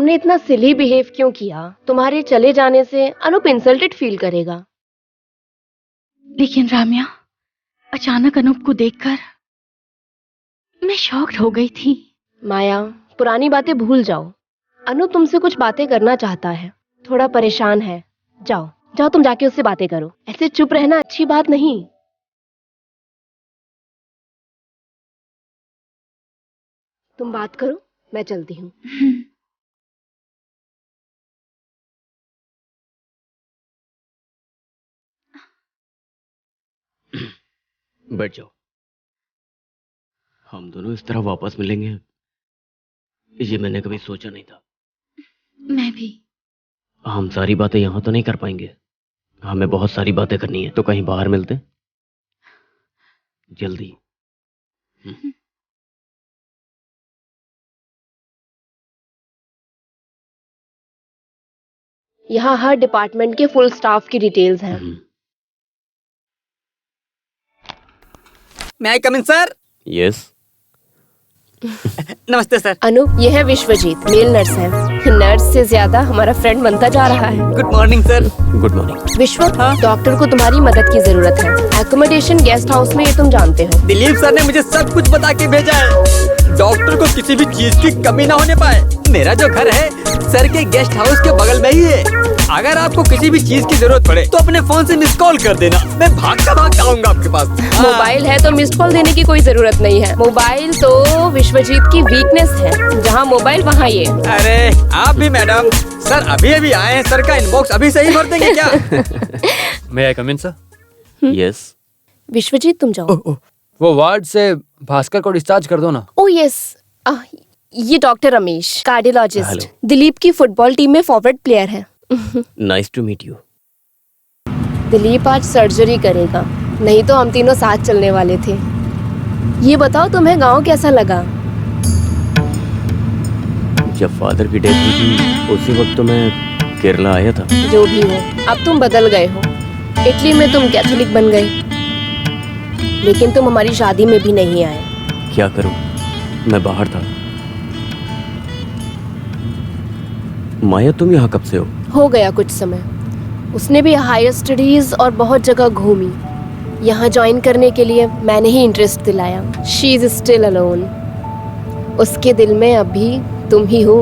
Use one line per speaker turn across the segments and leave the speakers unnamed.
तुमने इतना सिली बिहेव क्यों किया? तुम्हारे चले जाने से अनूप इंसल्टेड फील करेगा।
लेकिन राम्या, अचानक अनूप को देखकर मैं शॉक्ड हो गई थी।
माया, पुरानी बातें भूल जाओ। अनूप तुमसे कुछ बातें करना चाहता है, थोड़ा परेशान है। जाओ जाओ, तुम जाके उससे बातें करो। ऐसे चुप रहना अच्छी बात नहीं। तुम बात करो, मैं चलती हूँ।
बैठ जाओ। हम दोनों इस तरह वापस मिलेंगे, ये मैंने कभी सोचा नहीं था।
मैं भी।
हम सारी बातें यहाँ तो नहीं कर पाएंगे, हमें बहुत सारी बातें करनी है। तो कहीं बाहर मिलते हैं, जल्दी।
यहाँ हर डिपार्टमेंट के फुल स्टाफ की डिटेल्स हैं।
मैं कम इन सर?
यस।
नमस्ते सर।
अनु, ये है विश्वजीत, मेल नर्स है। नर्स से ज्यादा हमारा फ्रेंड बनता जा रहा है।
Good morning sir.
Good morning.
विश्व,
हाँ?
डॉक्टर को तुम्हारी मदद की जरूरत है। एकोमोडेशन गेस्ट हाउस में, ये तुम जानते हो।
दिलीप सर ने मुझे सब कुछ बता के भेजा है। डॉक्टर को किसी भी चीज की कमी ना होने पाए। मेरा जो घर है सर के गेस्ट हाउस के बगल में ही है। अगर आपको किसी भी चीज की जरूरत पड़े तो अपने फोन से मिस कॉल कर देना, मैं भाग आऊंगा आपके पास।
मोबाइल है तो मिस्ड कॉल देने की कोई जरूरत नहीं है। मोबाइल तो विश्वजीत की वीकनेस है, जहाँ मोबाइल वहाँ ये।
अरे आप भी मैडम। सर अभी आए हैं, सर का इनबॉक्स अभी सही भर देंगे क्या?
मैं आई कम इन सर?
यस।
विश्वजीत तुम जाओ।
वो वार्ड से भास्कर को डिस्चार्ज कर दो ना।
ओ यस, ये doctor Ramesh, cardiologist,
hello.
Dilip की फुटबॉल टीम में फॉरवर्ड प्लेयर है।
Nice to meet you.
Dilip आज सर्जरी करेगा, नहीं तो हम तीनों साथ चलने वाले थे। ये बताओ तुम्हें गांव कैसा लगा?
जब फादर की डेथ हुई थी उसी वक्त तो मैं केरला आया था।
जो भी हो, अब तुम बदल गए हो। इटली में तुम कैथोलिक बन गए, लेकिन तुम हमारी शादी में भी नहीं आए।
क्या करूं, मैं बाहर था। माया, तुम यहाँ कब से हो
गया कुछ समय। उसने भी हायर स्टडीज और बहुत जगह घूमी। यहाँ ज्वाइन करने के लिए मैंने ही इंटरेस्ट दिलाया। She is still alone. उसके दिल में अभी तुम ही हो।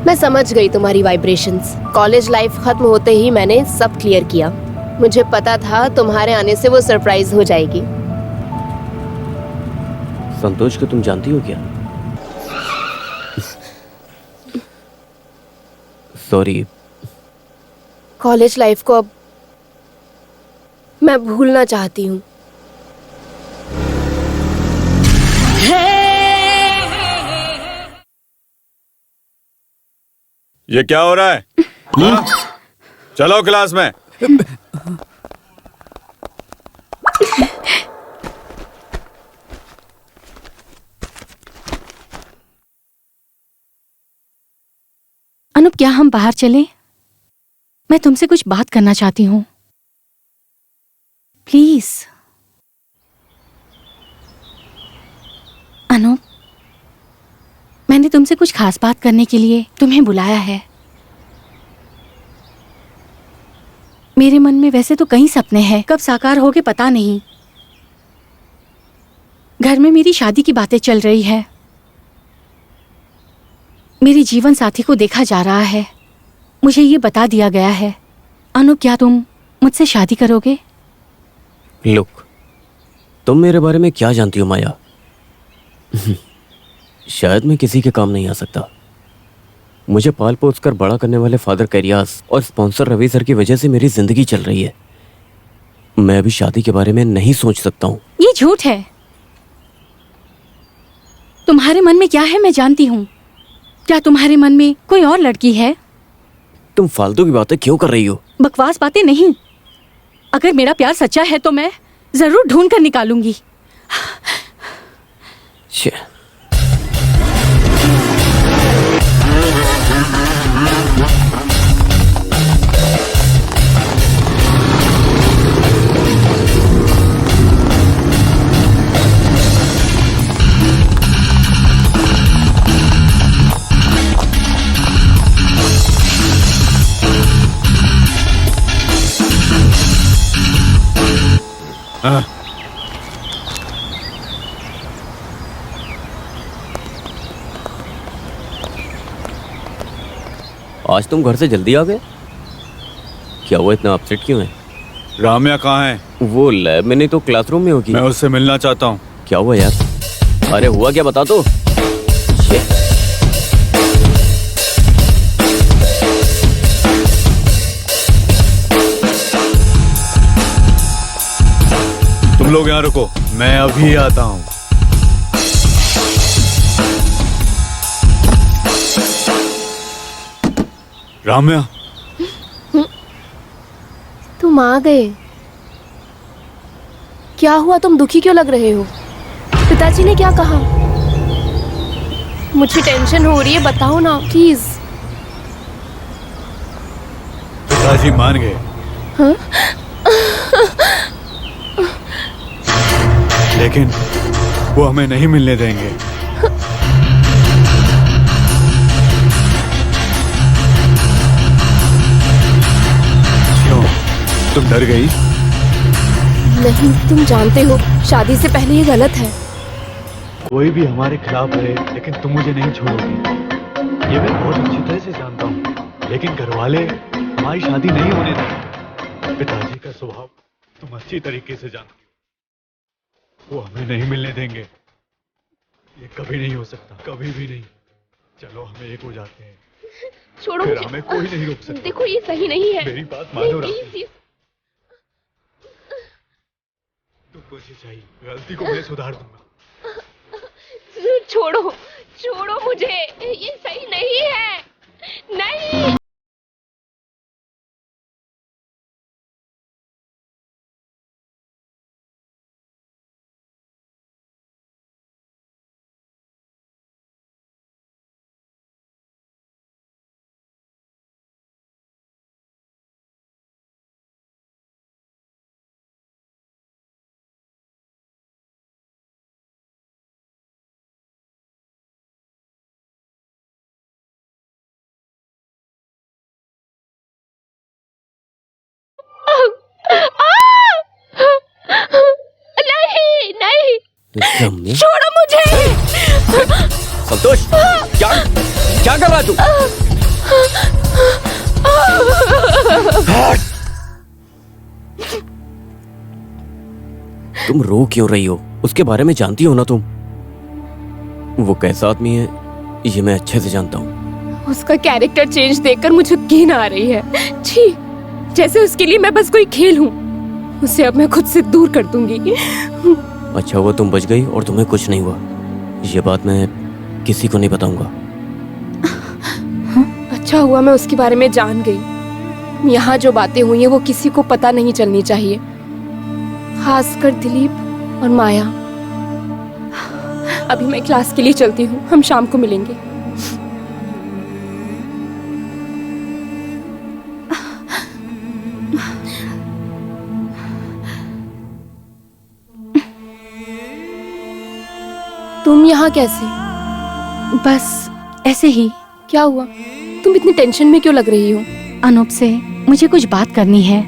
मैं समझ गई तुम्हारी वाइब्रेशंस। कॉलेज लाइफ खत्म होते ही मैंने सब क्लियर किया। मुझे पता था तुम्हारे आने से वो सरप्राइज हो जाएगी।
संतोष को तुम जानती हो क्या? सॉरी।
कॉलेज लाइफ को अब मैं भूलना चाहती हूँ।
ये क्या हो रहा है? हाँ? चलो क्लास में।
अनुप, क्या हम बाहर चलें? मैं तुमसे कुछ बात करना चाहती हूँ, प्लीज। अनुप, मैंने तुमसे कुछ खास बात करने के लिए तुम्हें बुलाया है। मेरे मन में वैसे तो कई सपने हैं, कब साकार होगे पता नहीं। घर में मेरी शादी की बातें चल रही है। मेरे जीवन साथी को देखा जा रहा है। मुझे ये बता दिया गया है। अनु, क्या तुम मुझसे शादी करोगे?
लुक, तुम मेरे बारे में क्या जानती हो माया? शायद मैं किसी के काम नहीं आ सकता। मुझे पाल पोस कर बड़ा करने वाले फादर कैरियास और स्पॉन्सर रवि सर की वजह से मेरी जिंदगी चल रही है। मैं अभी शादी के बारे में नहीं सोच सकता हूँ।
ये झूठ है। तुम्हारे मन में क्या है मैं जानती हूँ। क्या तुम्हारे मन में कोई और लड़की है?
तुम फालतू की बातें क्यों कर रही हो?
बकवास बातें नहीं। अगर मेरा प्यार सच्चा है तो मैं जरूर ढूंढ कर निकालूंगी।
हाँ।
आज तुम घर से जल्दी आ गए? क्या हुआ, इतना अपसेट क्यों है?
राम्या कहाँ है?
वो लैब में नहीं तो क्लासरूम में होगी।
मैं उससे मिलना चाहता हूँ।
क्या हुआ यार? अरे हुआ क्या, बता तो। Shit.
तुम लोग यहाँ रुको, मैं अभी आता हूँ। राम्या,
तुम आ गए। क्या हुआ, तुम दुखी क्यों लग रहे हो? पिताजी ने क्या कहा? मुझे टेंशन हो रही है, बताओ ना प्लीज।
पिताजी मान गए।
हाँ?
लेकिन वो हमें नहीं मिलने देंगे। क्यों, तुम डर गई?
नहीं, तुम जानते हो शादी से पहले ये गलत है।
कोई भी हमारे खिलाफ है, लेकिन तुम मुझे नहीं छोड़ोगी, ये मैं बहुत अच्छी तरह से जानता हूँ। लेकिन घरवाले हमारी शादी नहीं होने देंगे। पिताजी का स्वभाव तुम अच्छी तरीके से जानती हो, वो हमें नहीं मिलने देंगे। ये कभी नहीं हो सकता, कभी भी नहीं। चलो हम एक हो जाते हैं,
छोड़ो
फिर
मुझे।
हमें कोई नहीं रोक सकता।
देखो ये सही नहीं है।
मेरी बात मानो
नहीं,
राम।
प्लीज।
तुम मुझे चाहिए, गलती को मैं सुधार दूंगा।
छोड़ो, छोड़ो मुझे, ये सही नहीं है। नहीं। नहीं, नहीं, छोड़ो मुझे।
संतोष, क्या क्या कर रहा तू? तुम रो क्यों रही हो? उसके बारे में जानती हो ना तुम? वो कैसा आदमी है ये मैं अच्छे से जानता हूँ।
उसका कैरेक्टर चेंज देखकर मुझे घिन आ रही है। छी, जैसे उसके लिए मैं बस कोई खेल हूँ। उसे अब मैं खुद से दूर कर दूंगी।
अच्छा हुआ तुम बच गई और तुम्हें कुछ नहीं हुआ। ये बात मैं किसी को नहीं बताऊंगा।
अच्छा हुआ मैं उसके बारे में जान गई। यहाँ जो बातें हुई हैं वो किसी को पता नहीं चलनी चाहिए, खासकर दिलीप और माया। अभी मैं क्लास के लिए चलती हूँ, हम शाम को मिलेंगे। तुम यहाँ कैसे?
बस ऐसे ही।
क्या हुआ? तुम इतनी टेंशन में क्यों लग रही हो?
अनूप से मुझे कुछ बात करनी है।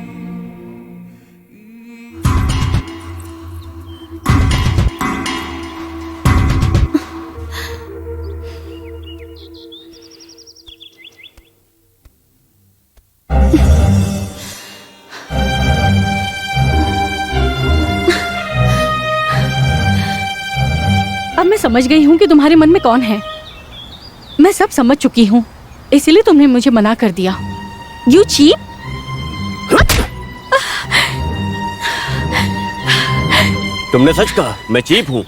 अब मैं समझ गई हूँ कि तुम्हारे मन में कौन है। मैं सब समझ चुकी हूँ, इसलिए तुमने मुझे मना कर दिया। You cheap.
तुमने सच कहा, मैं चीप हूँ।